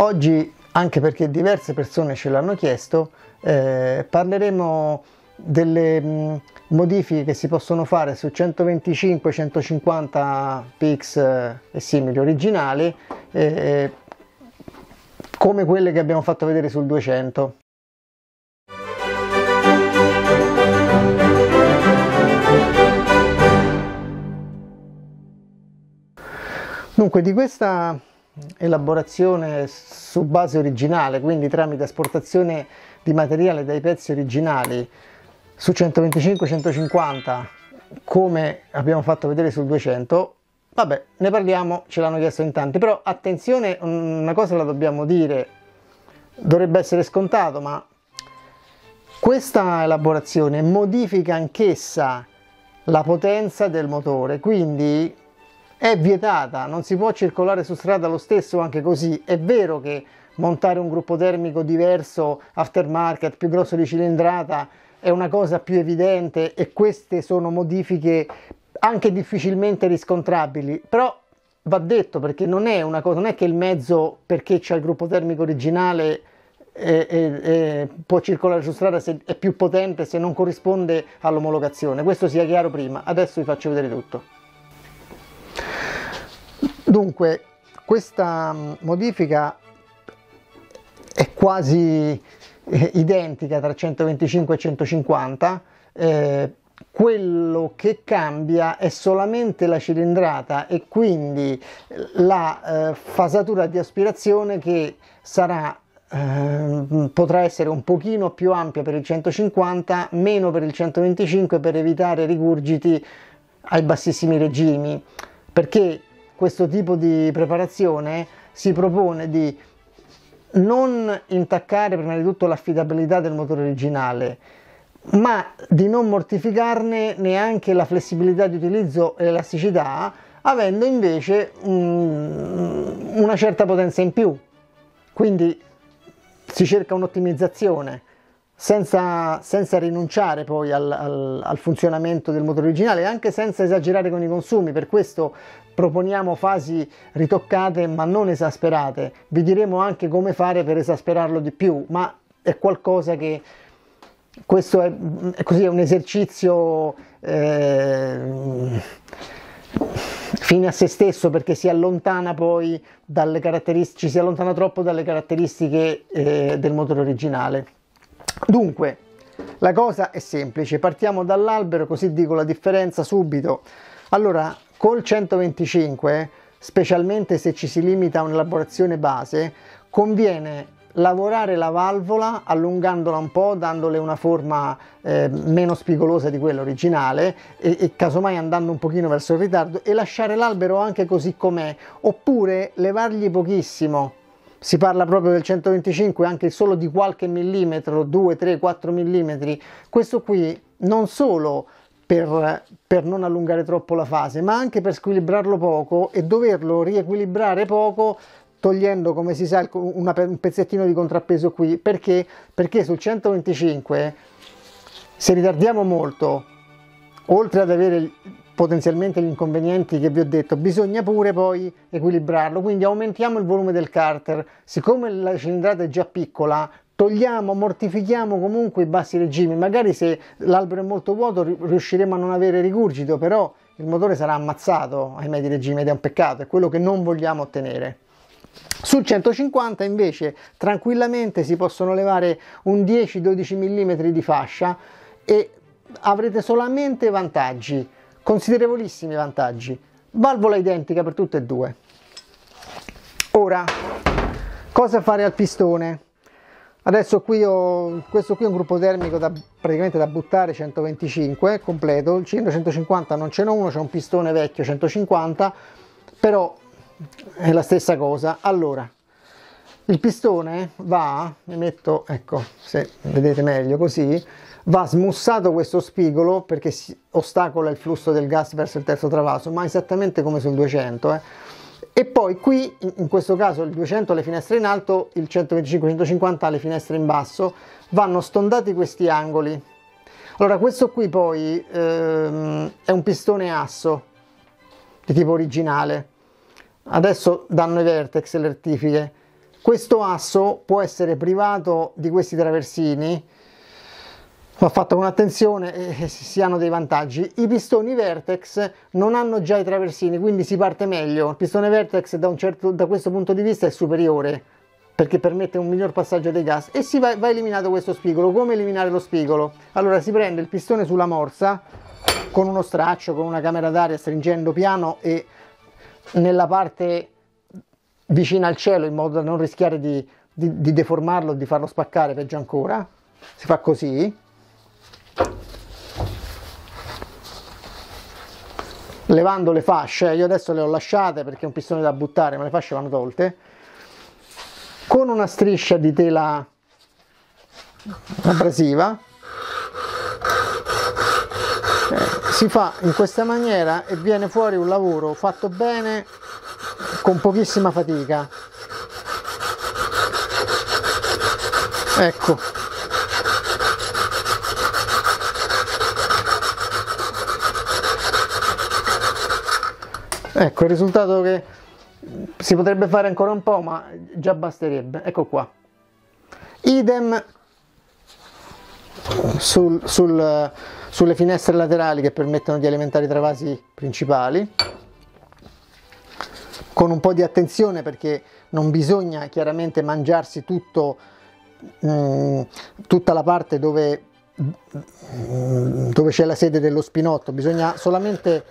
Oggi, anche perché diverse persone ce l'hanno chiesto, parleremo delle modifiche che si possono fare su 125, 150 px e simili originali, come quelle che abbiamo fatto vedere sul 200. Dunque, di questa elaborazione su base originale, quindi tramite asportazione di materiale dai pezzi originali su 125-150, come abbiamo fatto vedere sul 200, vabbè, ne parliamo, ce l'hanno chiesto in tanti, però attenzione, una cosa la dobbiamo dire, dovrebbe essere scontato, ma questa elaborazione modifica anch'essa la potenza del motore, quindi è vietata, non si può circolare su strada lo stesso anche così. È vero che montare un gruppo termico diverso, aftermarket, più grosso di cilindrata, è una cosa più evidente e queste sono modifiche anche difficilmente riscontrabili, però va detto, perché non è una cosa, non è che il mezzo, perché c'è il gruppo termico originale, può circolare su strada se è più potente, se non corrisponde all'omologazione. Questo sia chiaro prima, adesso vi faccio vedere tutto. Dunque, questa modifica è quasi identica tra 125 e 150, quello che cambia è solamente la cilindrata e quindi la fasatura di aspirazione, che sarà potrà essere un pochino più ampia per il 150, meno per il 125, per evitare rigurgiti ai bassissimi regimi, perché questo tipo di preparazione si propone di non intaccare prima di tutto l'affidabilità del motore originale, ma di non mortificarne neanche la flessibilità di utilizzo e l'elasticità, avendo invece una certa potenza in più. Quindi si cerca un'ottimizzazione senza rinunciare poi al funzionamento del motore originale, e anche senza esagerare con i consumi. Per questo proponiamo fasi ritoccate ma non esasperate. Vi diremo anche come fare per esasperarlo di più, ma è qualcosa che, questo è così, è un esercizio fine a se stesso, perché si allontana poi dalle caratteristiche, ci si allontana troppo dalle caratteristiche del motore originale. Dunque, la cosa è semplice, partiamo dall'albero, così dico la differenza subito. Allora, col 125, specialmente se ci si limita a un'elaborazione base, conviene lavorare la valvola allungandola un po', dandole una forma meno spigolosa di quella originale e casomai andando un pochino verso il ritardo, e lasciare l'albero anche così com'è, oppure levargli pochissimo. Si parla proprio del 125, anche solo di qualche millimetro, 2, 3, 4 millimetri. Questo qui non solo per non allungare troppo la fase, ma anche per squilibrarlo poco e doverlo riequilibrare poco, togliendo, come si sa, un pezzettino di contrappeso qui. Perché? Perché sul 125, se ritardiamo molto, oltre ad avere potenzialmente gli inconvenienti che vi ho detto, bisogna pure poi equilibrarlo, quindi aumentiamo il volume del carter. Siccome la cilindrata è già piccola, togliamo, mortifichiamo comunque i bassi regimi. Magari se l'albero è molto vuoto riusciremo a non avere rigurgito, però il motore sarà ammazzato ai medi regimi ed è un peccato, è quello che non vogliamo ottenere. Sul 150 invece tranquillamente si possono levare un 10-12 mm di fascia e avrete solamente vantaggi, considerevolissimi vantaggi. Valvola identica per tutte e due. Ora, cosa fare al pistone? Adesso questo qui è un gruppo termico praticamente da buttare, 125 completo. Il cilindro 150 non ce n'è uno, c'è un pistone vecchio 150, però è la stessa cosa. Allora, il pistone va, mi metto, ecco, se vedete meglio così, va smussato questo spigolo perché si ostacola il flusso del gas verso il terzo travaso, ma esattamente come sul 200. E poi qui, in questo caso, il 200 ha le finestre in alto, il 125-150 ha le finestre in basso, vanno stondati questi angoli. Allora, questo qui poi è un pistone asso di tipo originale. Adesso danno i vertex, le rettifiche. questo asso può essere privato di questi traversini, va fatto con attenzione e si hanno dei vantaggi. I pistoni Vertex non hanno già i traversini, quindi si parte meglio. Il pistone Vertex da questo punto di vista è superiore, perché permette un miglior passaggio dei gas, e va eliminato questo spigolo. Come eliminare lo spigolo? Allora si prende il pistone sulla morsa con uno straccio, con una camera d'aria, stringendo piano e nella parte vicina al cielo, in modo da non rischiare di deformarlo, di farlo spaccare, peggio ancora. Si fa così, levando le fasce. Io adesso le ho lasciate perché è un pistone da buttare, ma le fasce vanno tolte. Con una striscia di tela abrasiva si fa in questa maniera e viene fuori un lavoro fatto bene, con pochissima fatica. Ecco, ecco il risultato, che si potrebbe fare ancora un po', ma già basterebbe. Ecco qua. Idem sulle finestre laterali, che permettono di alimentare i travasi principali, con un po' di attenzione, perché non bisogna chiaramente mangiarsi tutta la parte dove c'è la sede dello spinotto. Bisogna solamente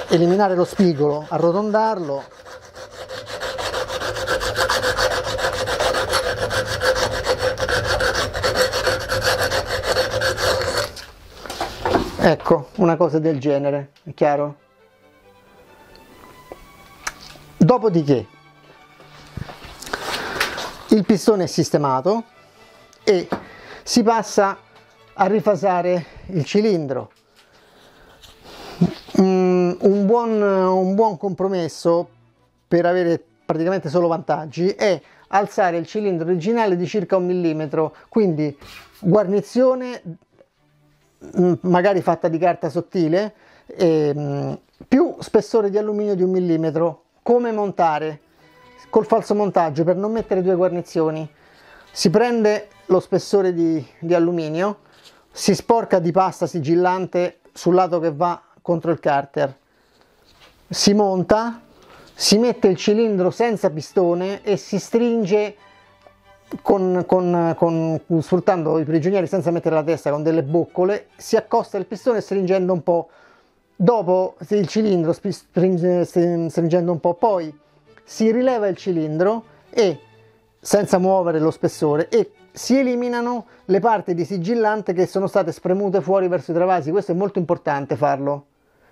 eliminare lo spigolo, arrotondarlo, ecco, una cosa del genere, è chiaro? Dopodiché il pistone è sistemato e si passa a rifasare il cilindro. Un buon compromesso, per avere praticamente solo vantaggi, è alzare il cilindro originale di circa 1 mm, quindi guarnizione magari fatta di carta sottile, più spessore di alluminio di 1 mm. Come montare? Col falso montaggio, per non mettere due guarnizioni, si prende lo spessore di alluminio, si sporca di pasta sigillante sul lato che va contro il carter, si monta, si mette il cilindro senza pistone e si stringe sfruttando i prigionieri senza mettere la testa, con delle boccole. Si accosta il pistone stringendo un po', dopo il cilindro stringendo un po', poi si rileva il cilindro e senza muovere lo spessore, e si eliminano le parti di sigillante che sono state spremute fuori verso i travasi. Questo è molto importante farlo.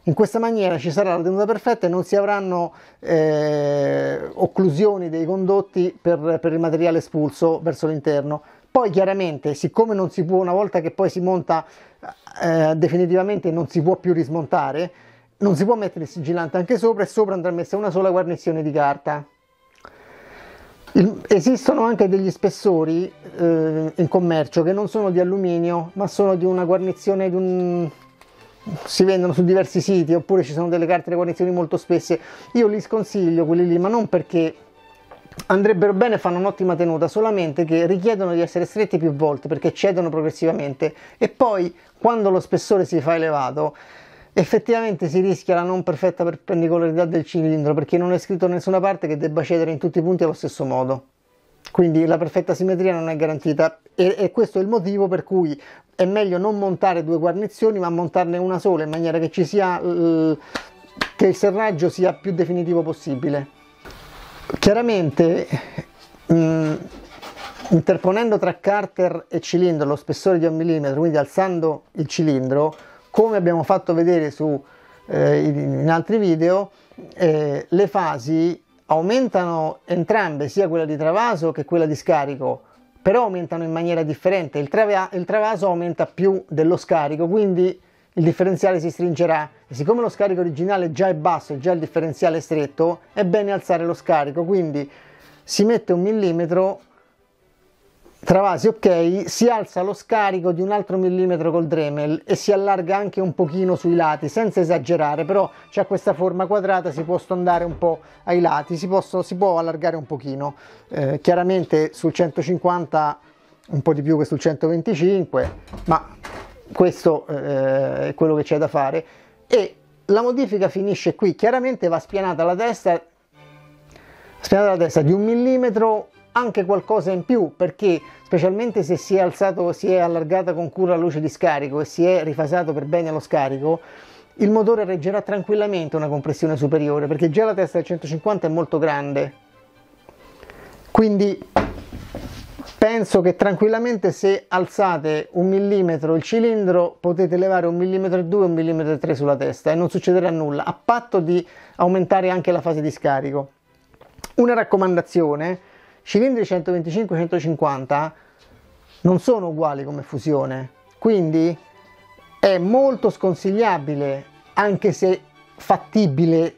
In questa maniera ci sarà la tenuta perfetta e non si avranno occlusioni dei condotti per il materiale espulso verso l'interno. Poi chiaramente, siccome non si può, una volta che poi si monta definitivamente, non si può più rismontare, non si può mettere il sigillante anche sopra, e sopra andrà messa una sola guarnizione di carta. Esistono anche degli spessori in commercio che non sono di alluminio, ma sono di una guarnizione si vendono su diversi siti, oppure ci sono delle carte di guarnizioni molto spesse. Io li sconsiglio quelli lì, ma non perché andrebbero bene, fanno un'ottima tenuta, solamente che richiedono di essere stretti più volte, perché cedono progressivamente, e poi quando lo spessore si fa elevato effettivamente si rischia la non perfetta perpendicolarità del cilindro, perché non è scritto da nessuna parte che debba cedere in tutti i punti allo stesso modo, quindi la perfetta simmetria non è garantita, e questo è il motivo per cui è meglio non montare due guarnizioni, ma montarne una sola, in maniera che ci sia che il serraggio sia più definitivo possibile. Chiaramente interponendo tra carter e cilindro lo spessore di 1 mm, quindi alzando il cilindro, come abbiamo fatto vedere in altri video, le fasi aumentano entrambe, sia quella di travaso che quella di scarico, però aumentano in maniera differente. Il travaso aumenta più dello scarico, quindi il differenziale si stringerà, e siccome lo scarico originale già è basso e già il differenziale è stretto, è bene alzare lo scarico, quindi si mette 1 mm travasi ok, si alza lo scarico di un altro millimetro col Dremel e si allarga anche un pochino sui lati, senza esagerare, però c'è questa forma quadrata, si può stondare un po' ai lati, si può allargare un pochino, chiaramente sul 150 un po' di più che sul 125, ma questo è quello che c'è da fare. E la modifica finisce qui, chiaramente va spianata la testa di 1 millimetro, anche qualcosa in più, perché specialmente se si è allargata con cura la luce di scarico e si è rifasato per bene lo scarico, il motore reggerà tranquillamente una compressione superiore, perché già la testa del 150 è molto grande. Quindi penso che tranquillamente, se alzate 1 millimetro il cilindro, potete levare 1,2 mm, 1,3 mm sulla testa e non succederà nulla, a patto di aumentare anche la fase di scarico. Una raccomandazione: cilindri 125-150 non sono uguali come fusione, quindi è molto sconsigliabile, anche se fattibile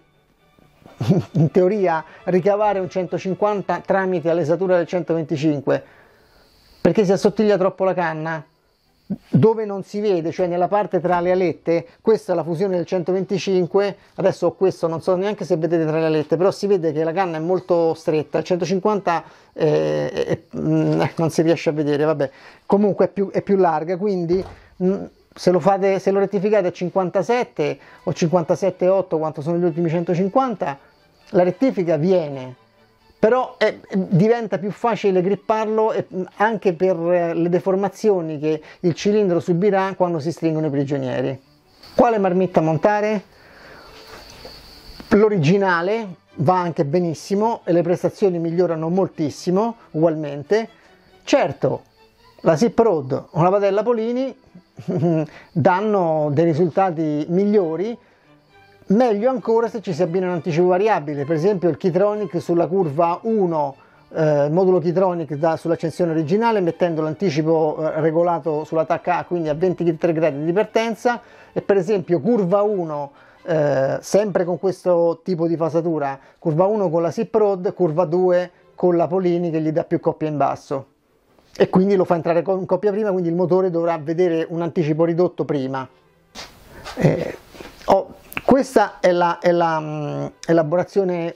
in teoria, ricavare un 150 tramite allesatura del 125, perché si assottiglia troppo la canna. Dove non si vede, cioè nella parte tra le alette, questa è la fusione del 125, adesso questo non so neanche se vedete tra le alette, però si vede che la canna è molto stretta, il 150 non si riesce a vedere, vabbè, comunque è più larga, quindi se lo rettificate a 57 o 57,8, quanto sono gli ultimi 150, la rettifica viene, però diventa più facile gripparlo anche per le deformazioni che il cilindro subirà quando si stringono i prigionieri. Quale marmitta montare? L'originale va anche benissimo e le prestazioni migliorano moltissimo ugualmente. Certo, la Zip Road o la padella Polini danno dei risultati migliori. Meglio ancora se ci si abbina un anticipo variabile, per esempio il Keytronic sulla curva 1, il modulo Keytronic sull'accensione originale, mettendo l'anticipo regolato sull'attacca A, quindi a 23 gradi di partenza, e per esempio curva 1, sempre con questo tipo di fasatura, curva 1 con la Zip Road, curva 2 con la Polini che gli dà più coppia in basso, e quindi lo fa entrare in coppia prima, quindi il motore dovrà vedere un anticipo ridotto prima. Questa è l'elaborazione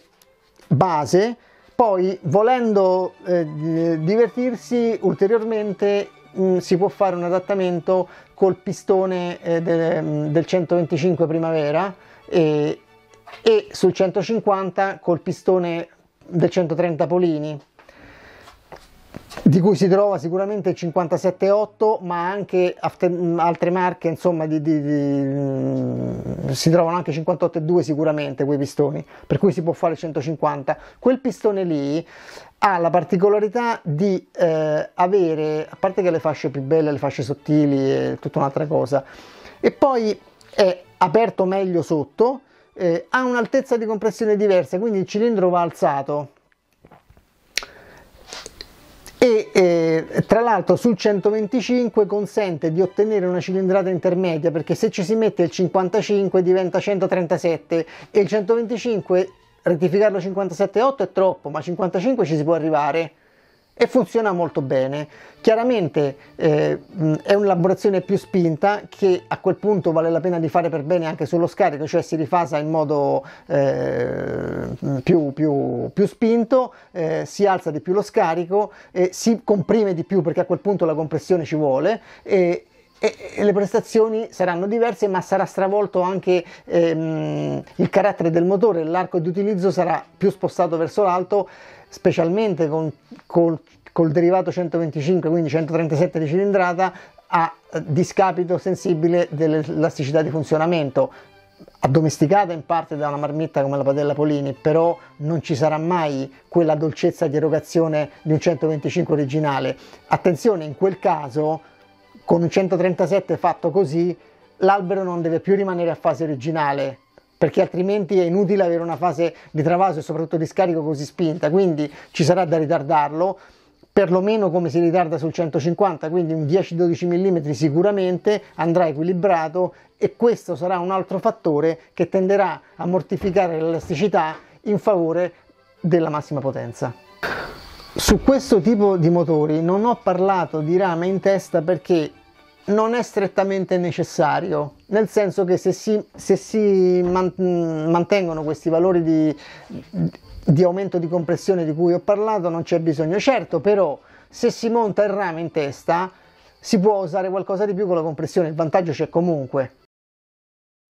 base. Poi, volendo divertirsi ulteriormente, si può fare un adattamento col pistone del 125 Primavera e sul 150 col pistone del 130 Polini, di cui si trova sicuramente il 57,8, ma anche altre marche, insomma, si trovano anche 58,2 sicuramente quei pistoni, per cui si può fare il 150. Quel pistone lì ha la particolarità di avere, a parte che le fasce più belle, le fasce sottili, è tutta un'altra cosa, e poi è aperto meglio sotto, ha un'altezza di compressione diversa, quindi il cilindro va alzato. E tra l'altro sul 125 consente di ottenere una cilindrata intermedia, perché se ci si mette il 55 diventa 137 e il 125 rettificarlo 57,8 è troppo, ma 55 ci si può arrivare e funziona molto bene. Chiaramente è un'elaborazione più spinta, che a quel punto vale la pena di fare per bene anche sullo scarico, cioè si rifasa in modo più spinto, si alza di più lo scarico, si comprime di più, perché a quel punto la compressione ci vuole, e le prestazioni saranno diverse, ma sarà stravolto anche il carattere del motore, l'arco di utilizzo sarà più spostato verso l'alto, specialmente col derivato 125, quindi 137 di cilindrata, a discapito sensibile dell'elasticità di funzionamento, addomesticata in parte da una marmitta come la padella Polini, però non ci sarà mai quella dolcezza di erogazione di un 125 originale. Attenzione, in quel caso, con un 137 fatto così, l'albero non deve più rimanere a fase originale, perché altrimenti è inutile avere una fase di travaso e soprattutto di scarico così spinta, quindi ci sarà da ritardarlo, perlomeno come si ritarda sul 150, quindi un 10-12 mm sicuramente andrà equilibrato, e questo sarà un altro fattore che tenderà a mortificare l'elasticità in favore della massima potenza. Su questo tipo di motori non ho parlato di rame in testa perché non è strettamente necessario, nel senso che se si mantengono questi valori di aumento di compressione di cui ho parlato non c'è bisogno. Certo, però se si monta il rame in testa si può usare qualcosa di più con la compressione, il vantaggio c'è comunque.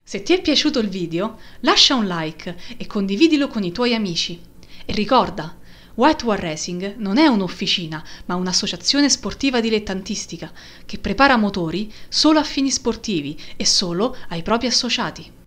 Se ti è piaciuto il video, lascia un like e condividilo con i tuoi amici. E ricorda, White War Racing non è un'officina, ma un'associazione sportiva dilettantistica che prepara motori solo a fini sportivi e solo ai propri associati.